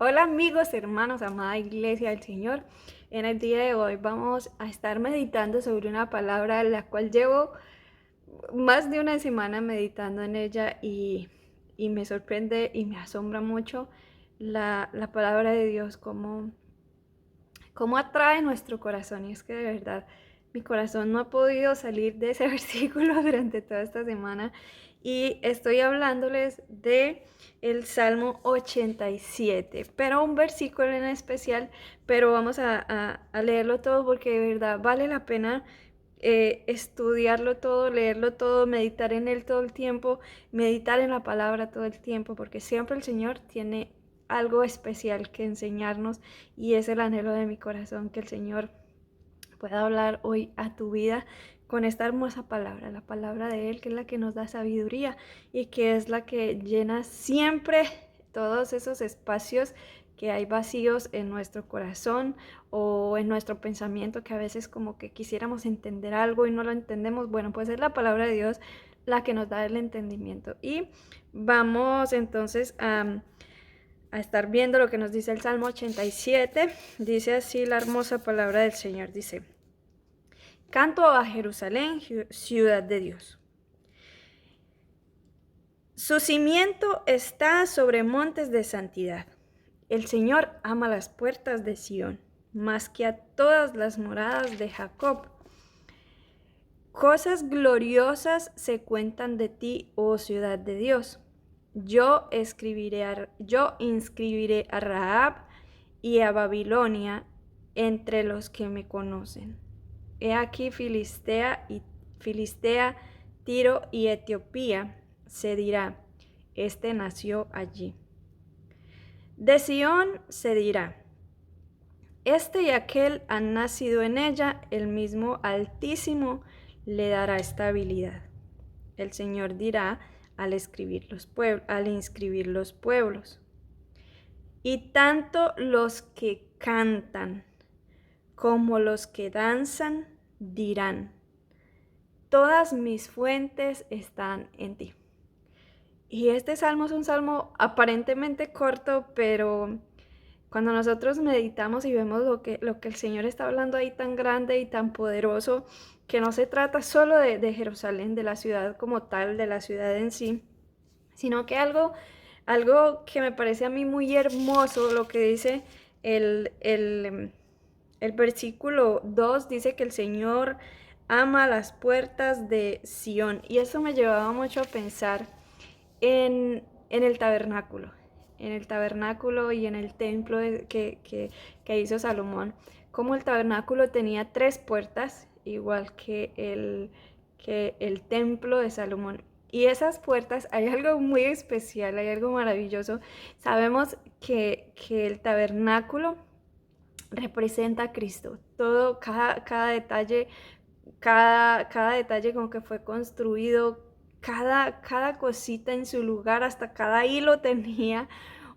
Hola amigos, hermanos, amada iglesia del Señor. En el día de hoy vamos a estar meditando sobre una palabra la cual llevo más de una semana meditando en ella y me sorprende y me asombra mucho la palabra de Dios, cómo atrae nuestro corazón. Y es que de verdad mi corazón no ha podido salir de ese versículo durante toda esta semana. Y estoy hablándoles de el Salmo 87, pero un versículo en especial, pero vamos a leerlo todo porque de verdad vale la pena estudiarlo todo, leerlo todo, meditar en él todo el tiempo, meditar en la palabra todo el tiempo, porque siempre el Señor tiene algo especial que enseñarnos y es el anhelo de mi corazón que el Señor pueda hablar hoy a tu vida con esta hermosa palabra, la palabra de Él, que es la que nos da sabiduría y que es la que llena siempre todos esos espacios que hay vacíos en nuestro corazón o en nuestro pensamiento, que a veces como que quisiéramos entender algo y no lo entendemos. Bueno, pues es la palabra de Dios la que nos da el entendimiento. Y vamos entonces a estar viendo lo que nos dice el Salmo 87. Dice así la hermosa palabra del Señor. Dice: Canto a Jerusalén, ciudad de Dios. Su cimiento está sobre montes de santidad. El Señor ama las puertas de Sión, más que a todas las moradas de Jacob. Cosas gloriosas se cuentan de ti, oh ciudad de Dios. Yo inscribiré a Rahab y a Babilonia entre los que me conocen. He aquí Filistea, Tiro y Etiopía se dirá: este nació allí. De Sión se dirá: este y aquel han nacido en ella, el mismo Altísimo le dará estabilidad. El Señor dirá al inscribir los pueblos. Y tanto los que cantan como los que danzan dirán: todas mis fuentes están en ti. Y este salmo es un salmo aparentemente corto, pero cuando nosotros meditamos y vemos lo que el Señor está hablando ahí tan grande y tan poderoso, que no se trata solo de Jerusalén, de la ciudad como tal, de la ciudad en sí, sino que algo que me parece a mí muy hermoso, lo que dice el versículo 2, dice que el Señor ama las puertas de Sión. Y eso me llevaba mucho a pensar en el tabernáculo y en el templo que hizo Salomón. Como el tabernáculo tenía tres puertas, igual que el templo de Salomón. Y esas puertas, hay algo muy especial, hay algo maravilloso. Sabemos que el tabernáculo representa a Cristo. Todo, cada detalle, cada detalle con que fue construido, cada cosita en su lugar, hasta cada hilo tenía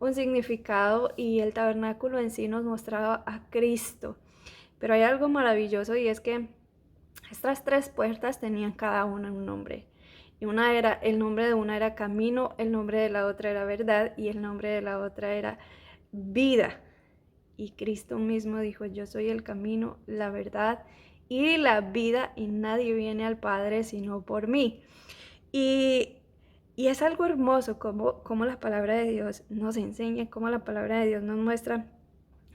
un significado y el tabernáculo en sí nos mostraba a Cristo. Pero hay algo maravilloso y es que estas tres puertas tenían cada una un nombre. Y el nombre de una era camino, el nombre de la otra era verdad y el nombre de la otra era vida. Y Cristo mismo dijo: yo soy el camino, la verdad y la vida, y nadie viene al Padre sino por mí. Y, y es algo hermoso como la palabra de Dios nos enseña, como la palabra de Dios nos muestra,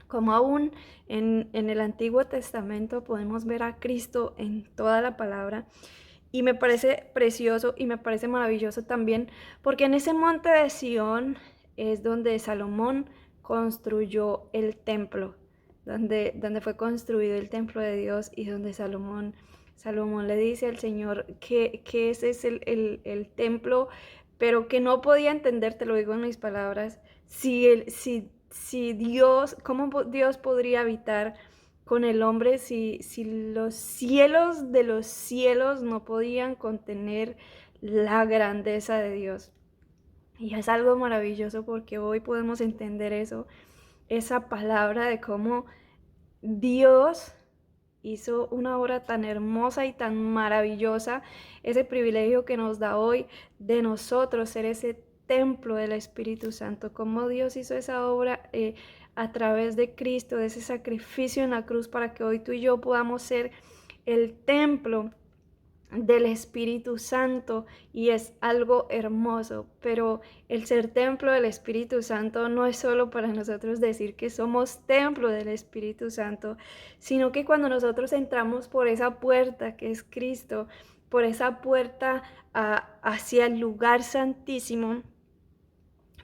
como aún en el Antiguo Testamento podemos ver a Cristo en toda la palabra. Y me parece precioso y me parece maravilloso también, porque en ese monte de Sión es donde Salomón construyó el templo, donde fue construido el templo de Dios y donde Salomón le dice al Señor que ese es el templo, pero que no podía entender, te lo digo en mis palabras, si Dios, cómo Dios podría habitar con el hombre si los cielos de los cielos no podían contener la grandeza de Dios. Y es algo maravilloso porque hoy podemos entender eso, esa palabra de cómo Dios hizo una obra tan hermosa y tan maravillosa, ese privilegio que nos da hoy de nosotros ser ese templo del Espíritu Santo, cómo Dios hizo esa obra a través de Cristo, de ese sacrificio en la cruz para que hoy tú y yo podamos ser el templo del Espíritu Santo, y es algo hermoso. Pero el ser templo del Espíritu Santo no es solo para nosotros decir que somos templo del Espíritu Santo, sino que cuando nosotros entramos por esa puerta que es Cristo, por esa puerta hacia el lugar santísimo,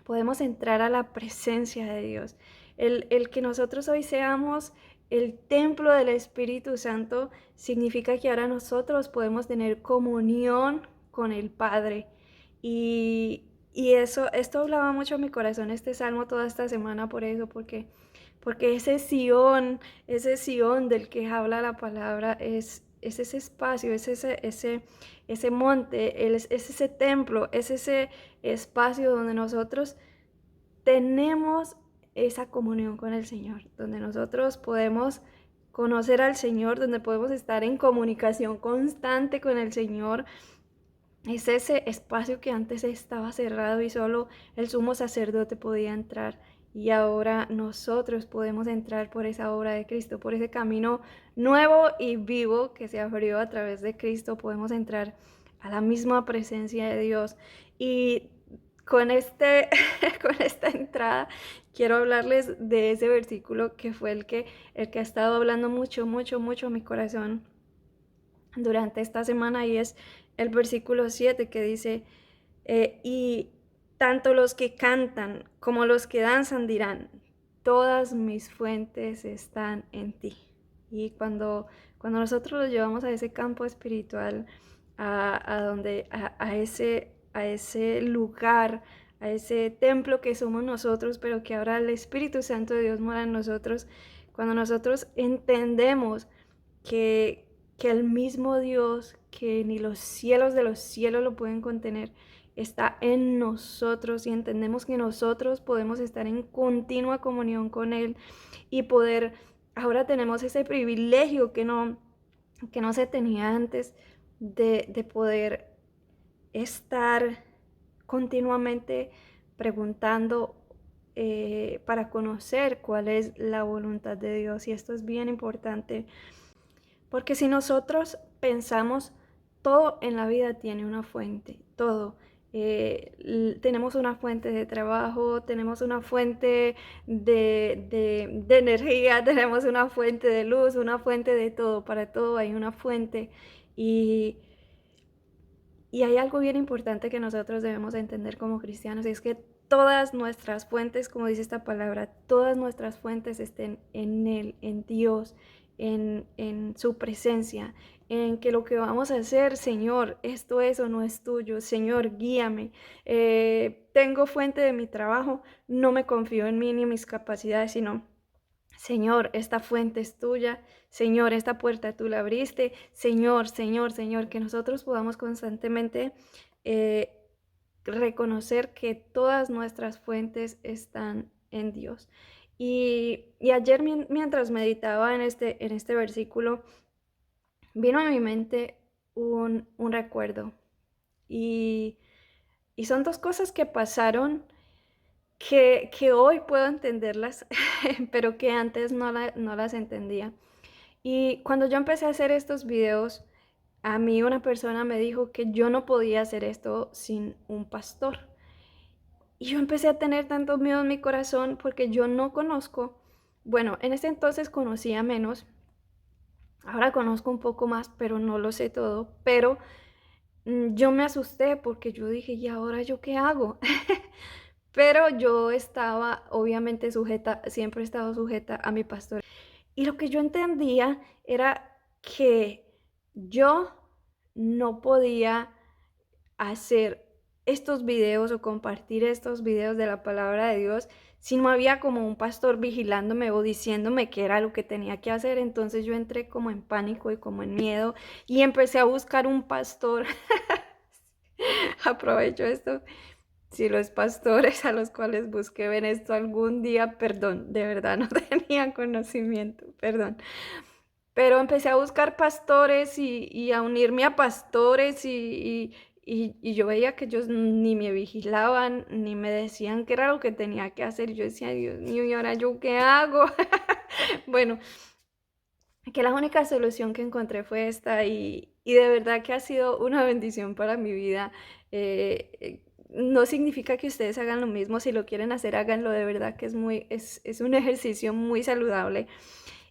podemos entrar a la presencia de Dios. El que nosotros hoy seamos el templo del Espíritu Santo significa que ahora nosotros podemos tener comunión con el Padre. Esto hablaba mucho a mi corazón, este salmo, toda esta semana, por eso, porque ese Sión del que habla la palabra es ese espacio, es ese monte, es ese templo, es ese espacio donde nosotros tenemos esa comunión con el Señor, donde nosotros podemos conocer al Señor, donde podemos estar en comunicación constante con el Señor. Es ese espacio que antes estaba cerrado y solo el sumo sacerdote podía entrar. Y ahora nosotros podemos entrar por esa obra de Cristo, por ese camino nuevo y vivo que se abrió a través de Cristo. Podemos entrar a la misma presencia de Dios. Y con con esta entrada quiero hablarles de ese versículo que fue el que ha estado hablando mucho, mucho, mucho a mi corazón durante esta semana, y es el versículo 7 que dice, y tanto los que cantan como los que danzan dirán, todas mis fuentes están en ti. Y cuando nosotros los llevamos a ese campo espiritual, a ese lugar, a ese templo que somos nosotros, pero que ahora el Espíritu Santo de Dios mora en nosotros, cuando nosotros entendemos que el mismo Dios, que ni los cielos de los cielos lo pueden contener, está en nosotros, y entendemos que nosotros podemos estar en continua comunión con Él y ahora tenemos ese privilegio que no se tenía antes, de poder estar continuamente preguntando para conocer cuál es la voluntad de Dios. Y esto es bien importante, porque si nosotros pensamos, todo en la vida tiene una fuente, todo. Tenemos una fuente de trabajo, tenemos una fuente de energía, tenemos una fuente de luz, una fuente de todo. Para todo hay una fuente. Y, y hay algo bien importante que nosotros debemos entender como cristianos, y es que todas nuestras fuentes, como dice esta palabra, todas nuestras fuentes estén en Él, en Dios, en su presencia, en que lo que vamos a hacer, Señor, esto es o no es tuyo, Señor, guíame. Tengo fuente de mi trabajo, no me confío en mí ni en mis capacidades, sino, Señor, esta fuente es tuya. Señor, esta puerta tú la abriste. Señor, Señor, Señor, que nosotros podamos constantemente eh, reconocer que todas nuestras fuentes están en Dios. Y ayer mientras meditaba en este versículo, vino a mi mente un recuerdo. Y, y son dos cosas que pasaron que hoy puedo entenderlas, pero que antes no las entendía. Y cuando yo empecé a hacer estos videos, a mí una persona me dijo que yo no podía hacer esto sin un pastor. Y yo empecé a tener tanto miedo en mi corazón porque yo no conozco, bueno, en ese entonces conocía menos, ahora conozco un poco más, pero no lo sé todo. Pero yo me asusté porque yo dije, ¿y ahora yo qué hago? Pero yo estaba obviamente sujeta, siempre he estado sujeta a mi pastor. Y lo que yo entendía era que yo no podía hacer estos videos o compartir estos videos de la palabra de Dios si no había como un pastor vigilándome o diciéndome qué era lo que tenía que hacer. Entonces yo entré como en pánico y como en miedo y empecé a buscar un pastor. Aprovecho esto. Si los pastores a los cuales busqué ven esto algún día, perdón, de verdad no tenía conocimiento, perdón. Pero empecé a buscar pastores y a unirme a pastores y yo veía que ellos ni me vigilaban, ni me decían qué era lo que tenía que hacer. Y yo decía, Dios mío, ¿y ahora yo qué hago? Bueno, que la única solución que encontré fue esta y de verdad que ha sido una bendición para mi vida. No significa que ustedes hagan lo mismo, si lo quieren hacer, háganlo, de verdad que es un ejercicio muy saludable.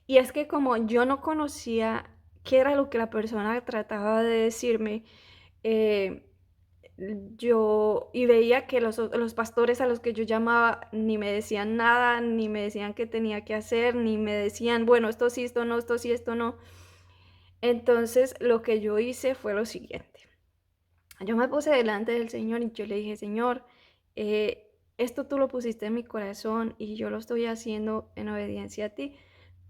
Y es que como yo no conocía qué era lo que la persona trataba de decirme, eh, yo y veía que los pastores a los que yo llamaba ni me decían nada, ni me decían qué tenía que hacer, ni me decían, bueno, esto sí, esto no, esto sí, esto no. Entonces, lo que yo hice fue lo siguiente. Yo me puse delante del Señor y yo le dije, Señor, esto tú lo pusiste en mi corazón y yo lo estoy haciendo en obediencia a ti,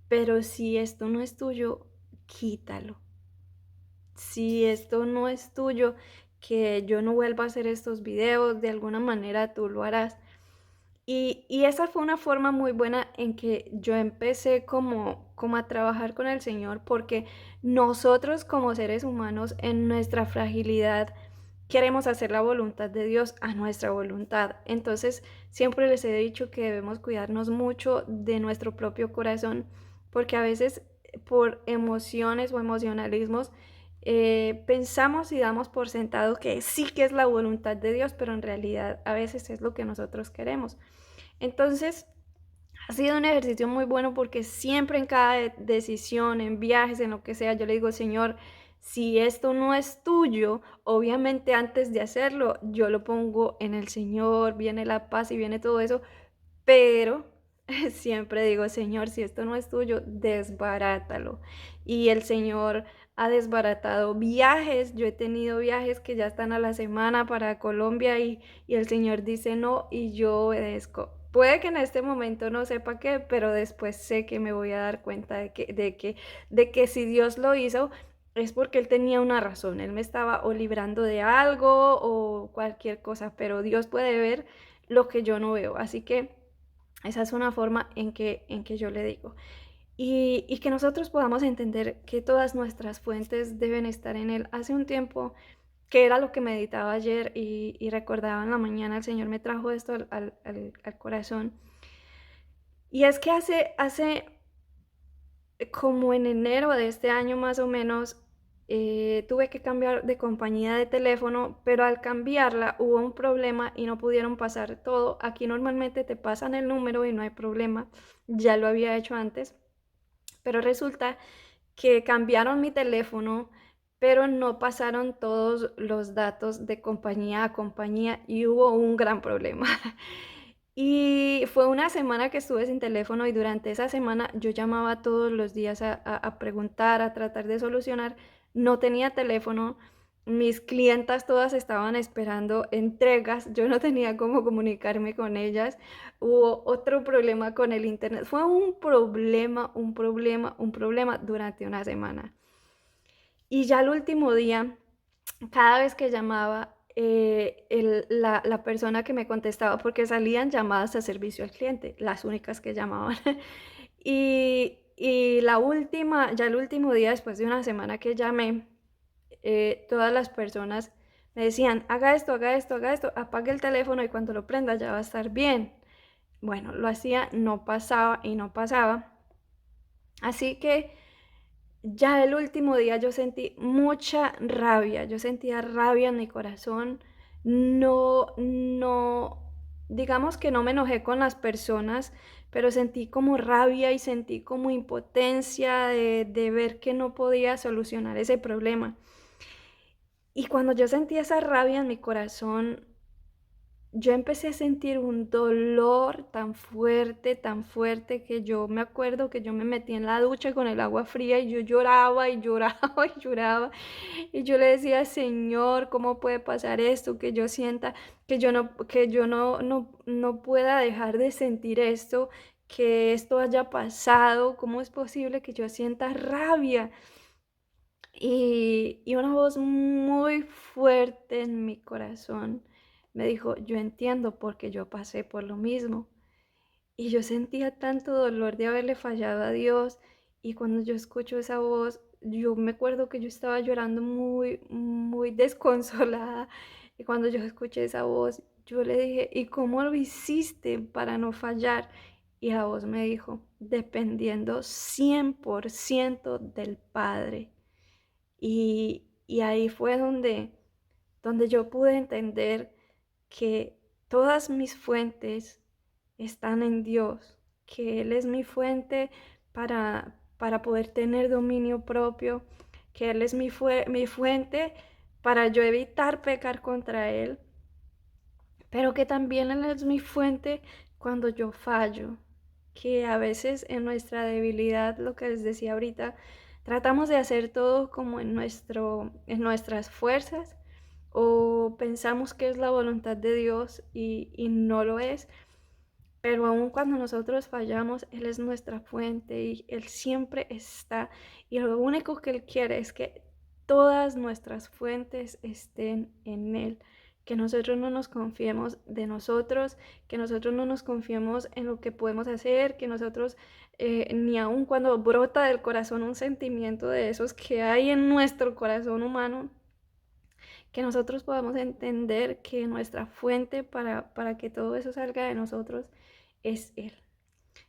pero si esto no es tuyo, quítalo. Si esto no es tuyo, que yo no vuelva a hacer estos videos, de alguna manera tú lo harás. Y esa fue una forma muy buena en que yo empecé como a trabajar con el Señor, porque nosotros como seres humanos en nuestra fragilidad queremos hacer la voluntad de Dios a nuestra voluntad. Entonces siempre les he dicho que debemos cuidarnos mucho de nuestro propio corazón, porque a veces por emociones o emocionalismos pensamos y damos por sentado que sí que es la voluntad de Dios, pero en realidad a veces es lo que nosotros queremos. Entonces, ha sido un ejercicio muy bueno porque siempre en cada decisión, en viajes, en lo que sea, yo le digo, Señor, si esto no es tuyo, obviamente antes de hacerlo, yo lo pongo en el Señor, viene la paz y viene todo eso, pero siempre digo, Señor, si esto no es tuyo, desbarátalo. Y el Señor ha desbaratado viajes. Yo he tenido viajes que ya están a la semana para Colombia y el Señor dice no y yo obedezco. Puede que en este momento no sepa qué, pero después sé que me voy a dar cuenta de que si Dios lo hizo es porque Él tenía una razón. Él me estaba o librando de algo o cualquier cosa, pero Dios puede ver lo que yo no veo. Así que esa es una forma en que yo le digo. Y que nosotros podamos entender que todas nuestras fuentes deben estar en Él. Hace un tiempo, que era lo que meditaba ayer y recordaba en la mañana, el Señor me trajo esto al corazón. Y es que hace como en enero de este año más o menos, tuve que cambiar de compañía de teléfono, pero al cambiarla hubo un problema y no pudieron pasar todo. Aquí normalmente te pasan el número y no hay problema, ya lo había hecho antes, pero resulta que cambiaron mi teléfono, pero no pasaron todos los datos de compañía a compañía y hubo un gran problema. Y fue una semana que estuve sin teléfono y durante esa semana yo llamaba todos los días a preguntar, a tratar de solucionar. No tenía teléfono, mis clientas todas estaban esperando entregas, yo no tenía cómo comunicarme con ellas. Hubo otro problema con el internet. Fue un problema, un problema, un problema durante una semana. Y ya el último día, cada vez que llamaba, la persona que me contestaba, porque salían llamadas a servicio al cliente, las únicas que llamaban. Y la última, ya el último día, después de una semana que llamé, todas las personas me decían, haga esto, haga esto, haga esto, apague el teléfono y cuando lo prenda ya va a estar bien. Bueno, lo hacía, no pasaba y no pasaba. Así que ya el último día yo sentí mucha rabia, yo sentía rabia en mi corazón. No, digamos que no me enojé con las personas, pero sentí como rabia y sentí como impotencia de ver que no podía solucionar ese problema. Y cuando yo sentí esa rabia en mi corazón, yo empecé a sentir un dolor tan fuerte, que yo me acuerdo que yo me metí en la ducha con el agua fría y yo lloraba y lloraba y lloraba. Y yo le decía, Señor, ¿cómo puede pasar esto? Que yo sienta, que yo no pueda dejar de sentir esto, que esto haya pasado. ¿Cómo es posible que yo sienta rabia? Y una voz muy fuerte en mi corazón me dijo, yo entiendo porque yo pasé por lo mismo. Y yo sentía tanto dolor de haberle fallado a Dios. Y cuando yo escucho esa voz, yo me acuerdo que yo estaba llorando muy, muy desconsolada y cuando yo escuché esa voz, yo le dije, ¿y cómo lo hiciste para no fallar? Y la voz me dijo, dependiendo 100% del Padre. Y ahí fue donde yo pude entender que todas mis fuentes están en Dios, que Él es mi fuente para poder tener dominio propio, que Él es mi fuente para yo evitar pecar contra Él, pero que también Él es mi fuente cuando yo fallo, que a veces en nuestra debilidad, lo que les decía ahorita, tratamos de hacer todo como en nuestras fuerzas o pensamos que es la voluntad de Dios y no lo es. Pero aun cuando nosotros fallamos, Él es nuestra fuente y Él siempre está. Y lo único que Él quiere es que todas nuestras fuentes estén en Él. Que nosotros no nos confiemos de nosotros, que nosotros no nos confiemos en lo que podemos hacer, que nosotros, ni aun cuando brota del corazón un sentimiento de esos que hay en nuestro corazón humano, que nosotros podamos entender que nuestra fuente para que todo eso salga de nosotros es Él.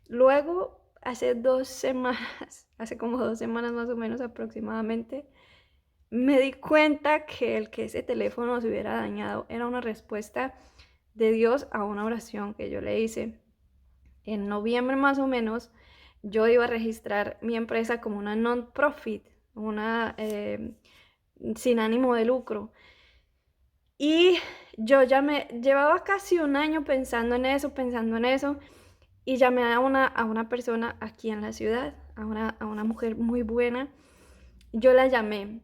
Luego, hace 2 semanas, hace como 2 semanas más o menos aproximadamente, me di cuenta que el que ese teléfono se hubiera dañado era una respuesta de Dios a una oración que yo le hice. En noviembre más o menos, yo iba a registrar mi empresa como una non-profit, una sin ánimo de lucro. Y yo ya llevaba casi un año pensando en eso, y llamé a una persona aquí en la ciudad, a una mujer muy buena. Yo la llamé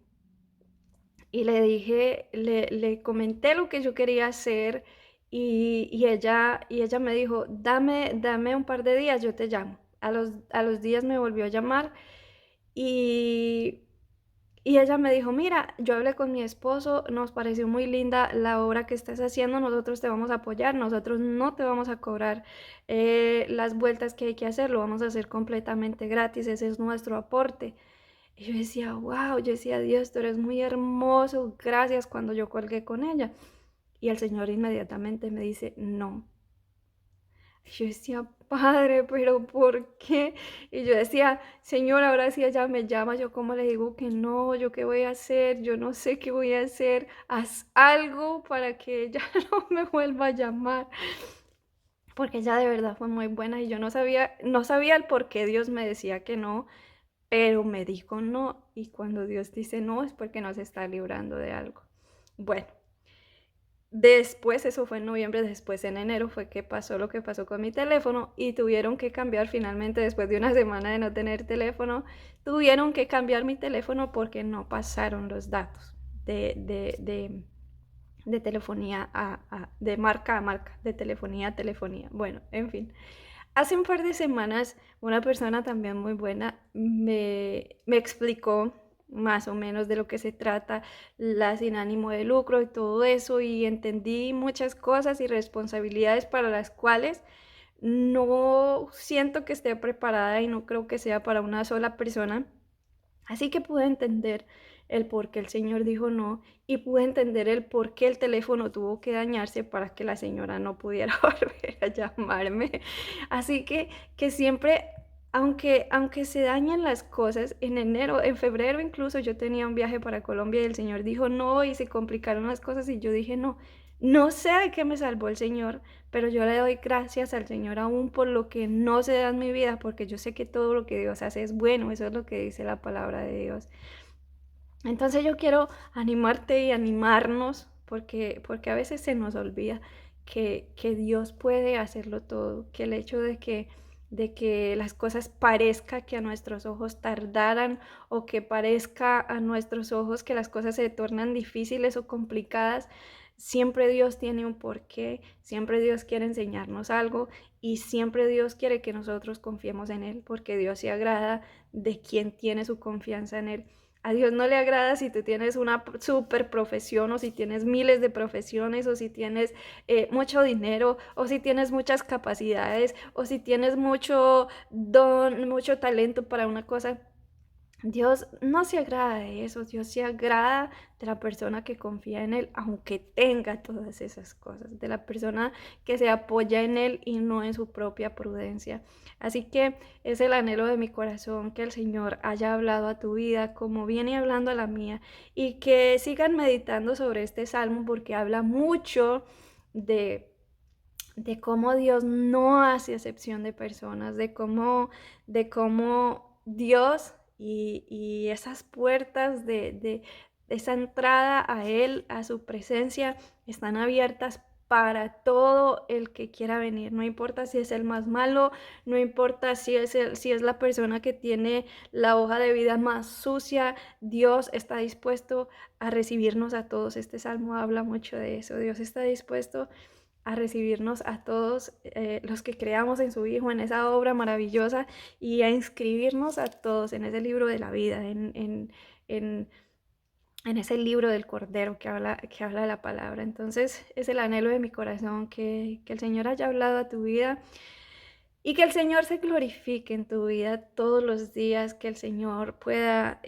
y le dije, le comenté lo que yo quería hacer y ella me dijo, dame un par de días, yo te llamo. A los días me volvió a llamar y y ella me dijo, mira, yo hablé con mi esposo, nos pareció muy linda la obra que estás haciendo, nosotros te vamos a apoyar, nosotros no te vamos a cobrar las vueltas que hay que hacer, lo vamos a hacer completamente gratis, ese es nuestro aporte. Y yo decía, wow, yo decía, Dios, tú eres muy hermoso, gracias cuando yo colgué con ella. Y el Señor inmediatamente me dice, no. Yo decía, padre, pero ¿por qué? Y yo decía, Señor, ahora sí ella me llama, yo cómo le digo que no, yo qué voy a hacer, yo no sé qué voy a hacer, haz algo para que ella no me vuelva a llamar, porque ella de verdad fue muy buena y yo no sabía el por qué Dios me decía que no, pero me dijo no, y cuando Dios dice no es porque nos está librando de algo. Bueno. Después, eso fue en noviembre, después en enero fue que pasó lo que pasó con mi teléfono y tuvieron que cambiar finalmente, después de una semana de no tener teléfono, tuvieron que cambiar mi teléfono porque no pasaron los datos de telefonía de marca a marca, de telefonía a telefonía. Bueno, en fin. Hace un par de semanas una persona también muy buena me explicó más o menos de lo que se trata la sin ánimo de lucro y todo eso y entendí muchas cosas y responsabilidades para las cuales no siento que esté preparada y no creo que sea para una sola persona. Así que pude entender el por qué el señor dijo no y pude entender el por qué el teléfono tuvo que dañarse para que la señora no pudiera volver a llamarme. Así que siempre, aunque se dañan las cosas, en enero, en febrero incluso yo tenía un viaje para Colombia y el señor dijo no y se complicaron las cosas y yo dije no. No sé de qué me salvó el Señor, pero yo le doy gracias al Señor aún por lo que no se da en mi vida, porque yo sé que todo lo que Dios hace es bueno, eso es lo que dice la palabra de Dios. Entonces yo quiero animarte y animarnos, porque a veces se nos olvida que Dios puede hacerlo todo, que el hecho de que las cosas parezca que a nuestros ojos tardaran o que parezca a nuestros ojos que las cosas se tornan difíciles o complicadas, siempre Dios tiene un porqué, siempre Dios quiere enseñarnos algo y siempre Dios quiere que nosotros confiemos en Él, porque Dios se agrada de quien tiene su confianza en Él. A Dios no le agrada si tú tienes una super profesión o si tienes miles de profesiones o si tienes mucho dinero o si tienes muchas capacidades o si tienes mucho don, mucho talento para una cosa. Dios no se agrada de eso, Dios se agrada de la persona que confía en Él, aunque tenga todas esas cosas, de la persona que se apoya en Él y no en su propia prudencia. Así que es el anhelo de mi corazón que el Señor haya hablado a tu vida como viene hablando a la mía y que sigan meditando sobre este salmo porque habla mucho de cómo Dios no hace acepción de personas, de cómo Dios y esas puertas de esa entrada a Él, a su presencia, están abiertas para todo el que quiera venir. No importa si es el más malo, no importa si es la persona que tiene la hoja de vida más sucia, Dios está dispuesto a recibirnos a todos. Este salmo habla mucho de eso. Dios está dispuesto a recibirnos a todos los que creamos en su Hijo, en esa obra maravillosa, y a inscribirnos a todos en ese libro de la vida, en, en ese libro del Cordero que habla de la palabra. Entonces es el anhelo de mi corazón que el Señor haya hablado a tu vida y que el Señor se glorifique en tu vida todos los días, que el Señor pueda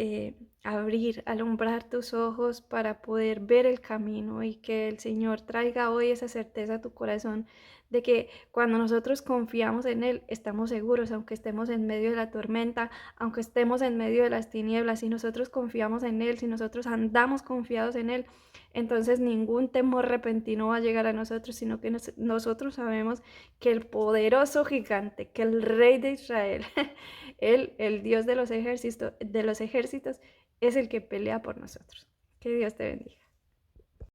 alumbrar tus ojos para poder ver el camino y que el Señor traiga hoy esa certeza a tu corazón de que cuando nosotros confiamos en Él, estamos seguros, aunque estemos en medio de la tormenta, aunque estemos en medio de las tinieblas, si nosotros confiamos en Él, si nosotros andamos confiados en Él, entonces ningún temor repentino va a llegar a nosotros, sino que nosotros sabemos que el poderoso gigante, que el rey de Israel, el Dios de los ejércitos, es el que pelea por nosotros. Que Dios te bendiga.